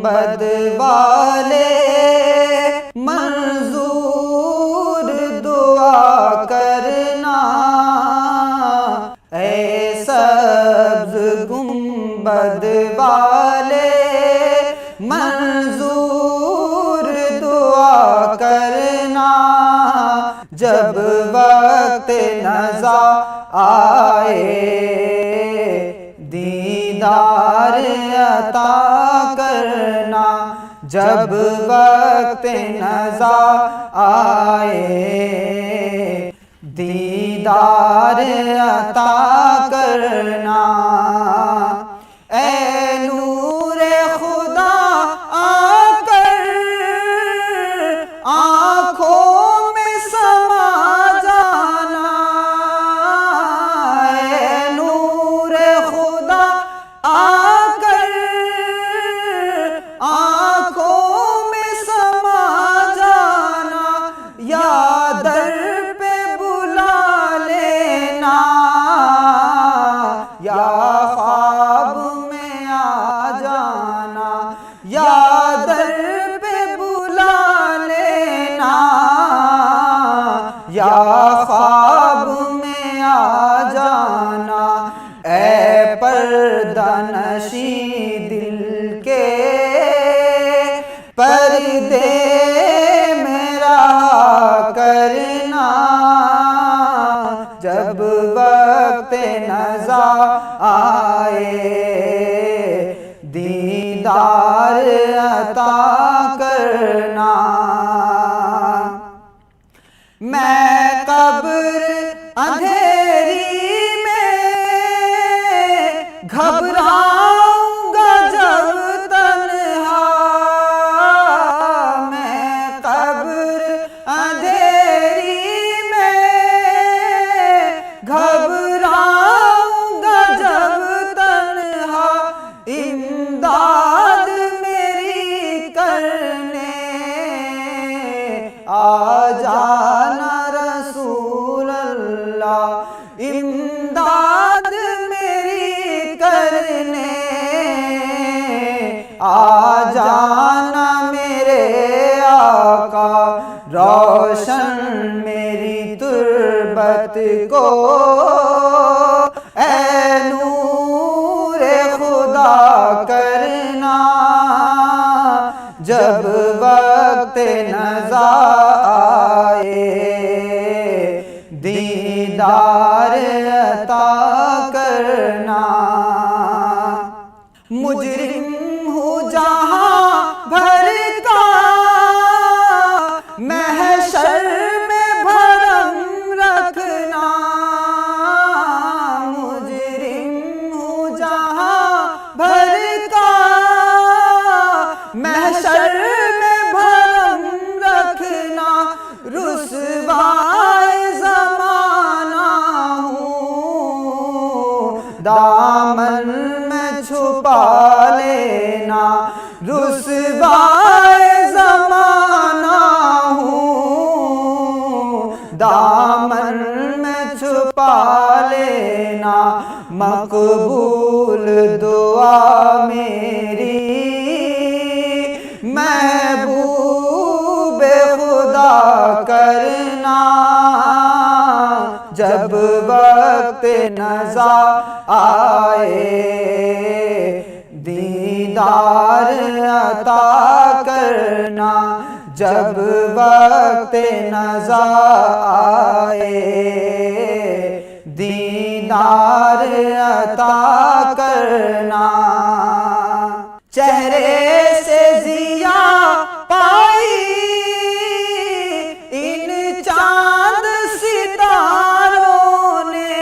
गुंबद वाले मंजूर दुआ करना, ऐ सब्ज़ गुंबद वाले मंजूर दुआ करना। जब वक्त नज़ा आए दीदार अता करना, जब वक्त नज़ा आए दीदार अता करना। ऐ नूरे खुदा आकर आँखों में समा जाना, ऐ नूरे खुदा आकर आँखों में समा जाना। या दर पे बुला लेना, या ख्वाब में आ जाना। या दर पे बुला लेना, या ख्वाब में आ जाना। ऐ पर्दानशी दिल के पर्दे मेरा करना, जब वक्त नज़ा आए दीदार अता करना। मैं कब्र अंधेरी में घबराऊंगा जब तन्हा, मैं कब्र अंधेरी में घबराऊंगा जब तन्हा। इमदाद मेरी करने आ जाना रसूल अल्लाह, इमदाद मेरी करने आ जाना मेरे आका। रोशन मेरी तुर्बत को ऐ नूरे खुदा करना, जब वक्त नज़ा आए दीदार अता करना। मुजरिम हूँ जहाँ भर का महशर में भरम रखना, मुजरिम हूँ जहाँ भर का महशर में भरम रखना। रुसवाए ज़माना हूँ दामन में छुपा लेना, रुसवाए ज़माना हूँ दामन में छुपा लेना। मकबूल दुआ मेरी महबूबे खुदा करना, जब वक्त नज़ा आए दीदार अता करना, जब वक्त नज़ा आए दीदार अता करना। चेहरे से जिया पाई इन चांद सितारों ने,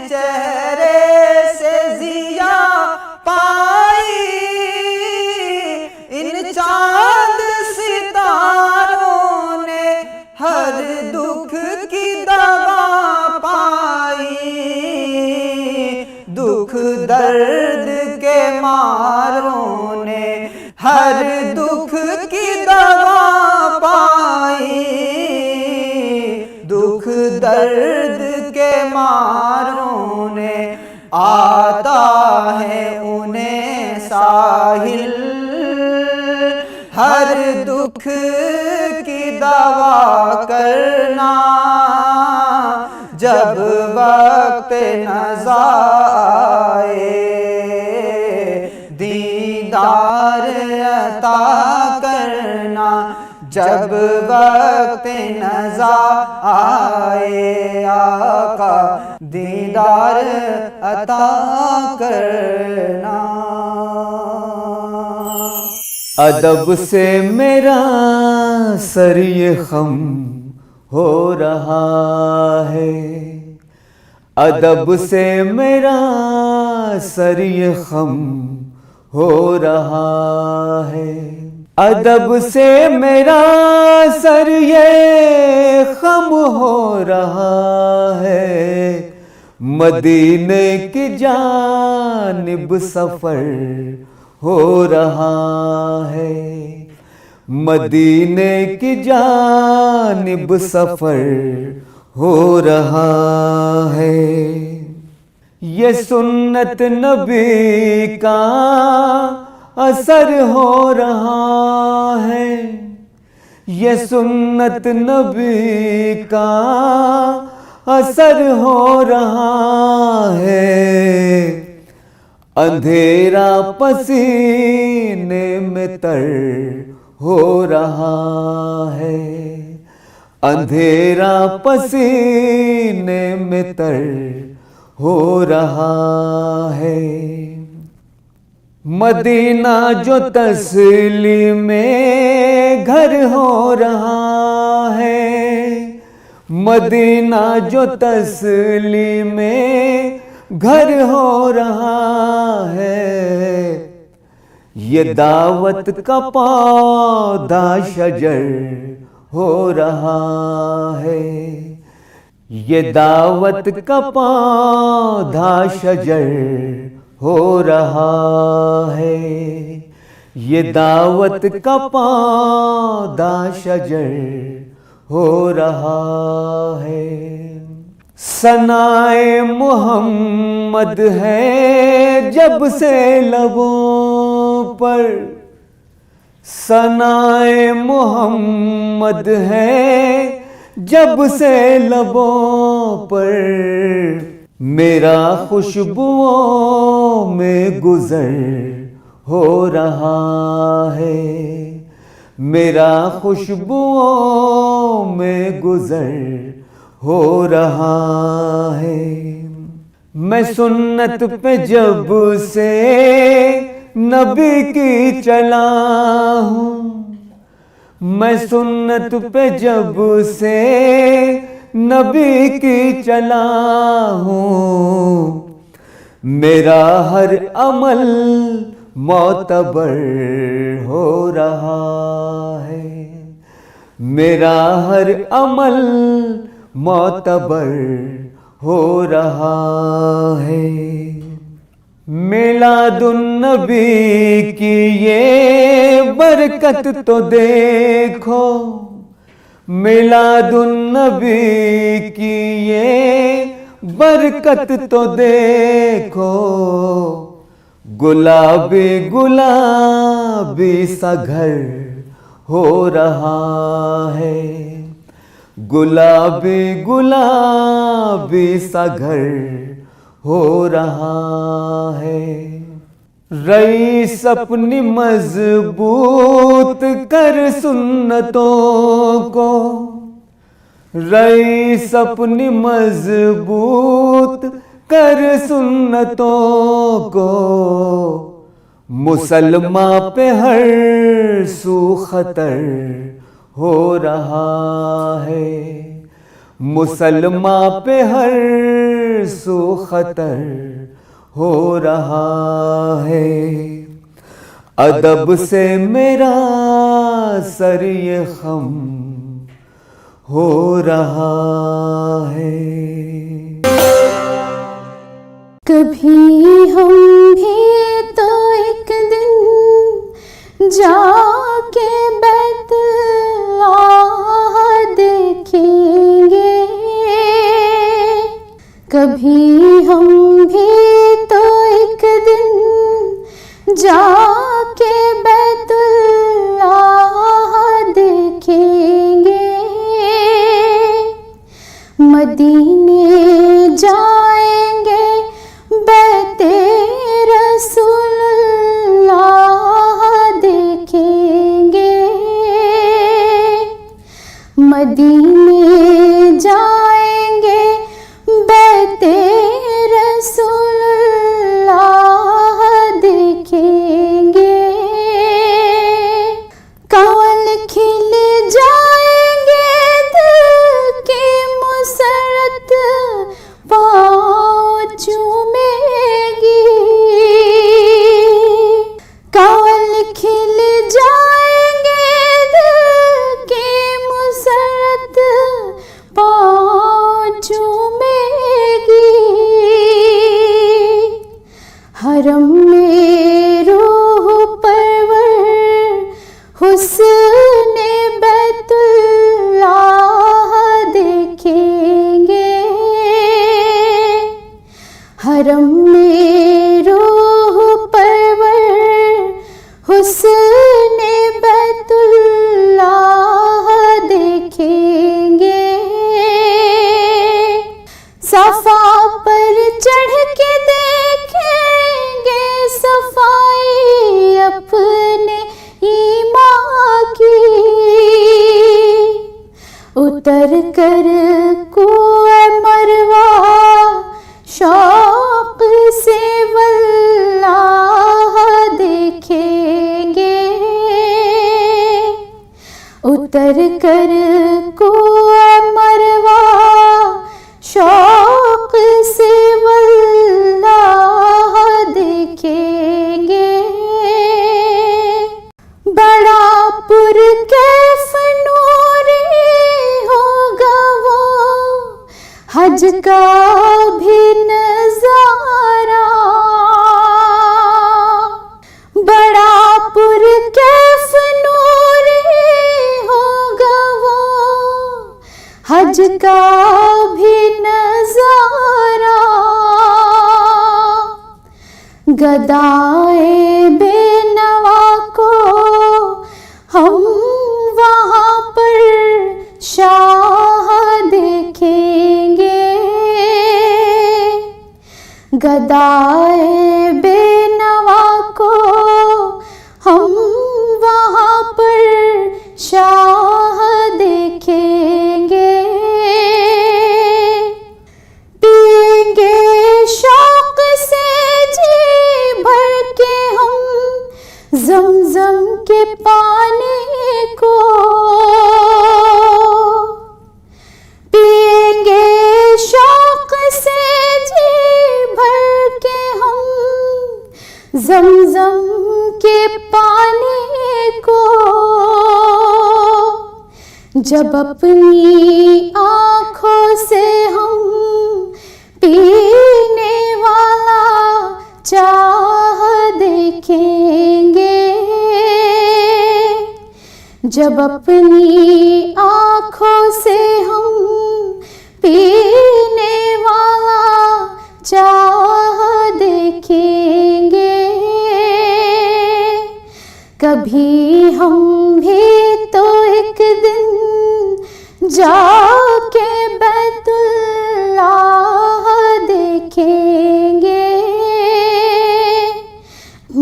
चेहरे से जिया पाई इन चांद सितारों ने। हर दुख की दवा पाई, दुख दर्द के मारों ने। हर दुख की दवा पाई, दुख दर्द के मारों ने। आता है उन्हें साहिल की दवा करना, जब वक्त नज़ा आए दीदार अता करना, जब वक्त नज़ा आए आका दीदार अता करना। अदब से मेरा सर ये खम हो रहा है, अदब से मेरा सर ये खम हो रहा है, अदब से मेरा सर ये खम हो रहा है। मदीने की जानिब सफर हो रहा है, मदीने की जानिब सफर हो रहा है। ये सुन्नत नबी का असर हो रहा है, ये सुन्नत नबी का असर हो रहा है। अंधेरा पसीने में तर हो रहा है, अंधेरा पसीने में तर हो रहा है। मदीना जो तस्लीमे घर हो रहा है, मदीना जो तस्लीमे घर हो रहा है। ये दावत का पौधा शजर हो रहा है, ये दावत का पौधा शजर हो रहा है, ये दावत का पौधा शजर हो रहा है। सनाए मोहम्मद है जब से लबों पर, सनाए मोहम्मद है जब से लबों पर। मेरा खुशबुओं में गुजर हो रहा है, मेरा खुशबुओं में गुजर हो रहा है। मैं सुन्नत पे जब से नबी की चला हूँ, मैं सुन्नत पे जब से नबी की चला हूँ। मेरा हर अमल मोतबर हो रहा है, मेरा हर अमल मोतबर हो रहा है। मिलादुन्नबी की ये बरकत तो देखो, मिलादुन्नबी की ये बरकत तो देखो। गुलाबी गुलाबी सा घर हो रहा है, गुलाबी गुलाबी सा घर हो रहा है। रईस अपनी मजबूत कर सुन्नतों को, रईस अपनी मजबूत कर सुन्नतों को। मुसलमा पे हर सू खतर हो रहा है, मुसलमा पे हर सू खतर हो रहा है। अदब से मेरा सर ये खम हो रहा है। कभी हम भी तो एक दिन जाके बैतुल्लाह देखेंगे, कभी हम भी तो एक दिन जाके बैतुल्लाह हरम में रूह परवर हुस्ने बैतुल्लाह देखेंगे। हरम में रूह परवर हुस्ने बैतुल्लाह देखेंगे। सफा पर चढ़ के देखेंगे सफाई अपने ईमान की। उतर कर कुएं मरवा शौक से वल्लाह देखेंगे। उतर कर कुएं मरवा शौक से वल्लाह देखेंगे। बड़ा पुरकैफ नूरी होगा वो हज का भी नजारा। बड़ा पुरकैफ नूरी होगा वो हज का भी नजारा। गदाए बेनवा को हम वहाँ पर शाह देखेंगे। गदाए बेनवा को हम वहाँ पर शाह देखेंगे। पिएंगे शौक से जी भर के हम ज़मज़म के पानी को। पिएंगे शौक से जी भर के हम ज़मज़म के पानी को। जब अपनी आँखों से हम पीने वाला चाह देखेंगे। जब अपनी आँखों से हम पीने वाला चाह देखेंगे। कभी हम भी तो एक दिन जाके बैतुल्लाह देखेंगे।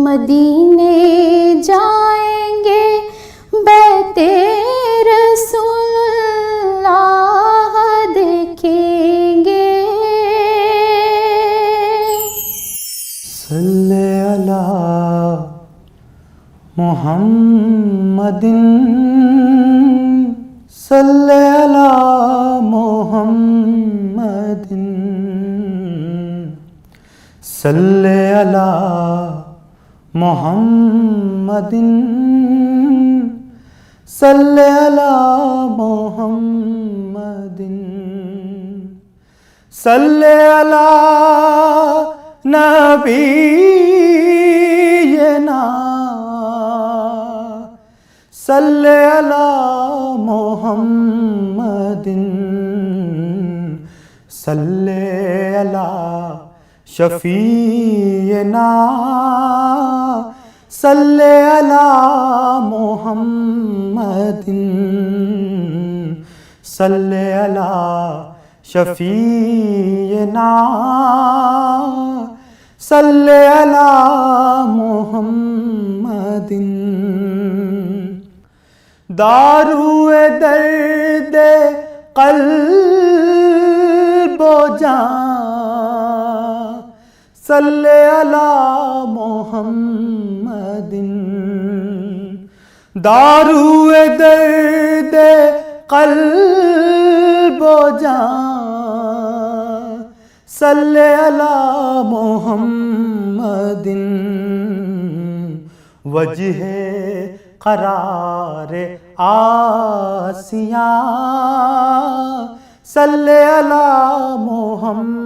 मदीने जाएंगे बैते रसूलुल्लाह देखेंगे। सल्ले अला मुहम्मदिन सल्ले अला मुहम्मदिन सल्ले अला मुहम्मदिन सल्ले अला मुहम्मदिन सल्ले अला नबीना सल्ले अला मुहम्मदिन सल्ले अला शफीना सल्ले अला मुहम्मदिन सल्ले अला शफीना सल्ले अला मुहम्मदिन दारुए दर्द क़ल्ब व जान सल्ले अला मुहम्मदिन दारुए दर्द क़ल्ब व जान सल्ले अला मुहम्मदिन वजहे करार आसिया सल्ले अला मुहम्मदिन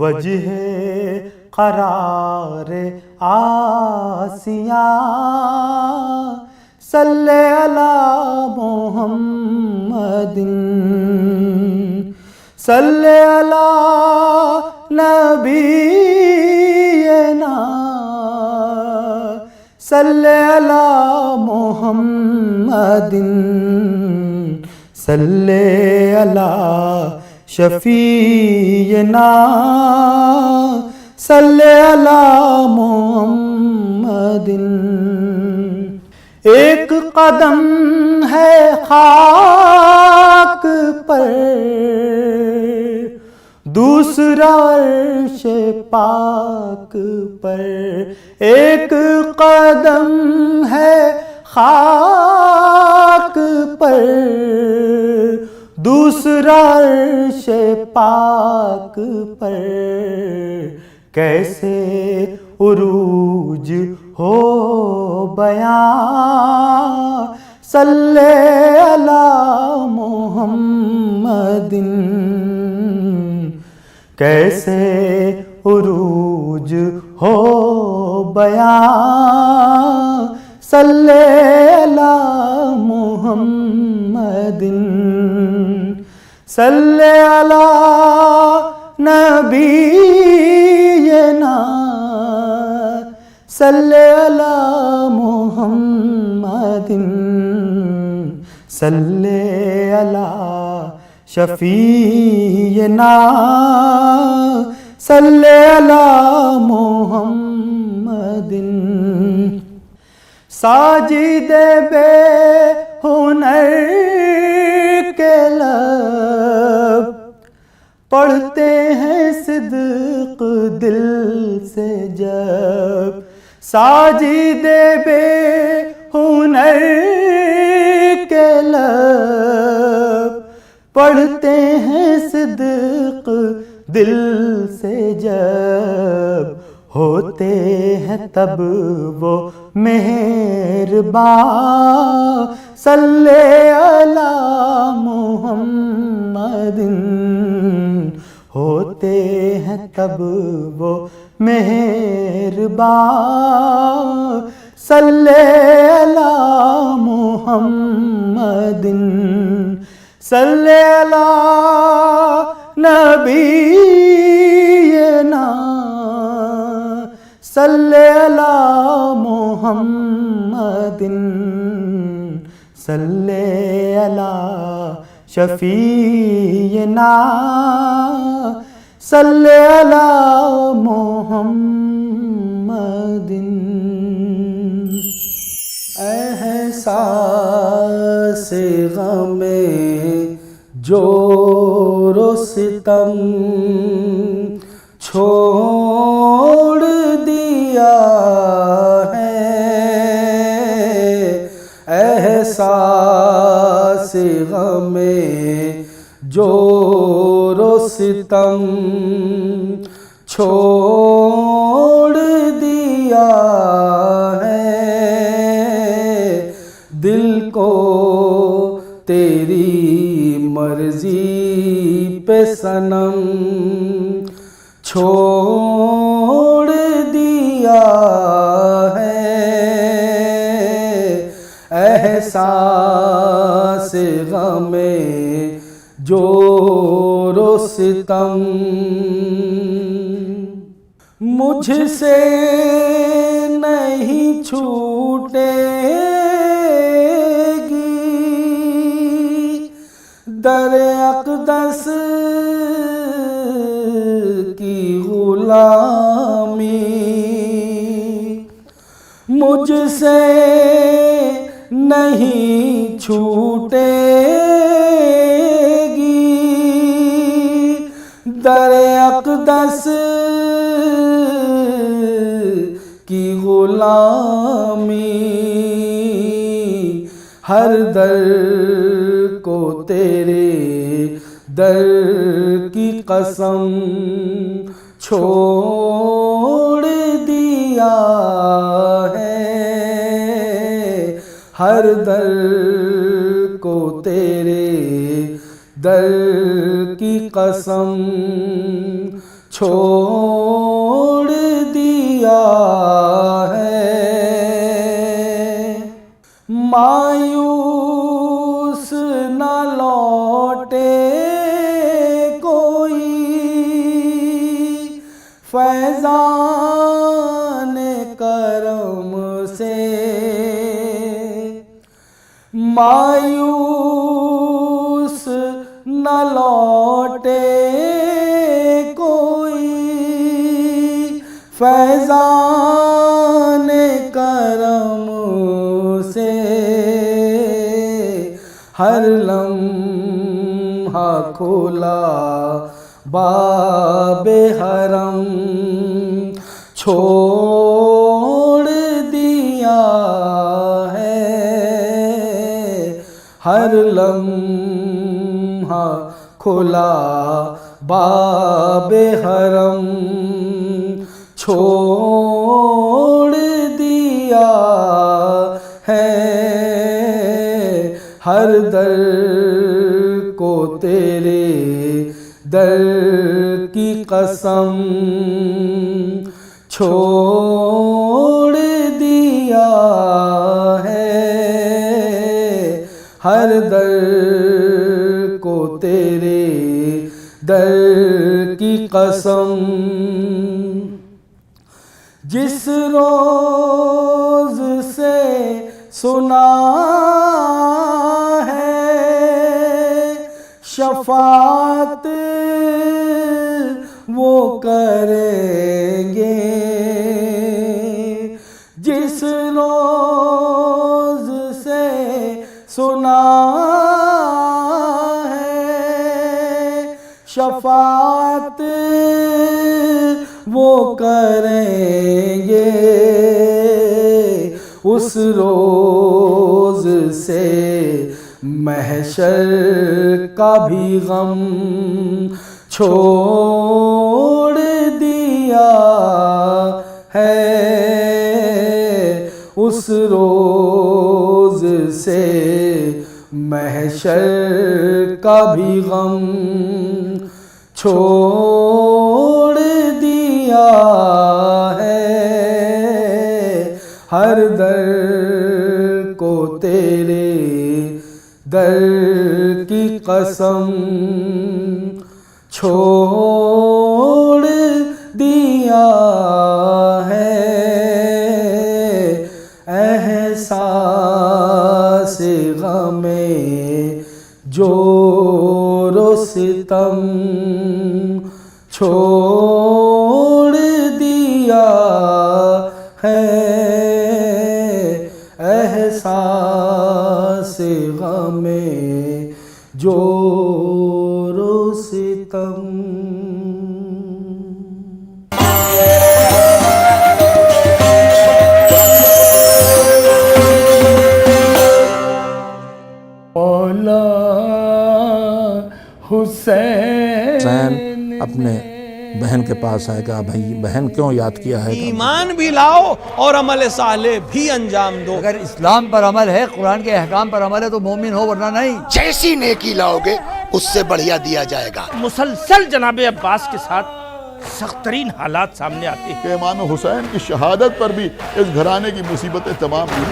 वजह करार आसिया सल्ले अला मोहम्मदिन सल्ले अला नबीना सल्ले अला मोहम्मदिन सल्ले अला शफीना सल्ले अला मोहम्मदिन। एक कदम है खाक पर दूसरा अर्श पाक पर। एक कदम है खाक पर दूसरा अर्श पाक पर। कैसे उरूज हो बयां सल्ले अला मोहम्मदिन। कैसे उरूज हो बयां सल्ले अला मोहम्मदिन। सल्ले अला नबीना सल्ले अला मोहम्मदिन सल्ले अला शफीना सल्ले अला मोहम्मदिन। साजिदे बे हुनर के लब पढ़ते हैं सिद्क दिल से जब। साजिदे बे हुनर के लब पढ़ते हैं सिद्क दिल से जब। होते हैं तब वो मेहरबान सल्ले अला मोहम्मदिन। होते हैं तब वो मेहरबान सल्ले अला मोहम्मदिन। सल्ले अला नबीना सल्ले अला मोहम्मदिन सल्ले अला शफीना सल्ले अला मोहम्मदिन। एहसास गमे जोरो सितम छोड़ दिया है। एहसास गमे जोरो सितम छोड़ दिया है। दिल को तेरी मर्जी पे सनम छोड़ दिया है। एहसास गमे जोरो सितम मुझसे नहीं छूटेगी। दर अक़दस की गुलामी मुझसे नहीं छूटेगी। दर अक़दस की गुलामी हर दर को तेरे दर की कसम छोड़ दिया है। हर दर को तेरे दर की कसम छोड़ दिया है। मायूस न लौटे कोई फैज़ान करम से। मायूस न लौटे कोई फैज़ान करम से। हर लम्हा खुला बाबे हरम छोड़ दिया है। हर लम्हा खुला बाबे हरम छोड़ दिया है। हर दर को तेरे दर की कसम छोड़ दिया है। हर दर को तेरे दर की कसम। जिस रोज से सुना है शफात वो करेंगे। जिस रोज से सुना है शफात वो करेंगे। उस रोज से महशर का भी गम छोड़ दिया है। उस रोज से महशर का भी गम छोड़ दिया है। हर दर को तेरे दर की कसम छोड़ दिया है। एहसास गमे जोरो सितम छोड़ दिया है। एहसास गमे जोरो सितम। मौला हुसैन अपने बहन के पास आएगा, भाई बहन क्यों याद किया है? ईमान भी लाओ और अमल साले भी अंजाम दो। अगर इस्लाम पर अमल है, कुरान के अहकाम पर अमल है तो मोमिन हो, वरना नहीं। जैसी नेकी लाओगे उससे बढ़िया दिया जाएगा। मुसलसल जनाबे अब्बास के साथ सख्त तरीन हालात सामने आते हैं। इमाम हुसैन की शहादत पर भी इस घराने की मुसीबतें तमाम हुई।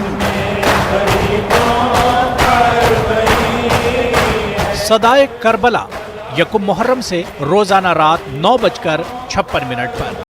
सदाए करबला यकुम मुहर्रम से रोजाना रात 9:56 पर।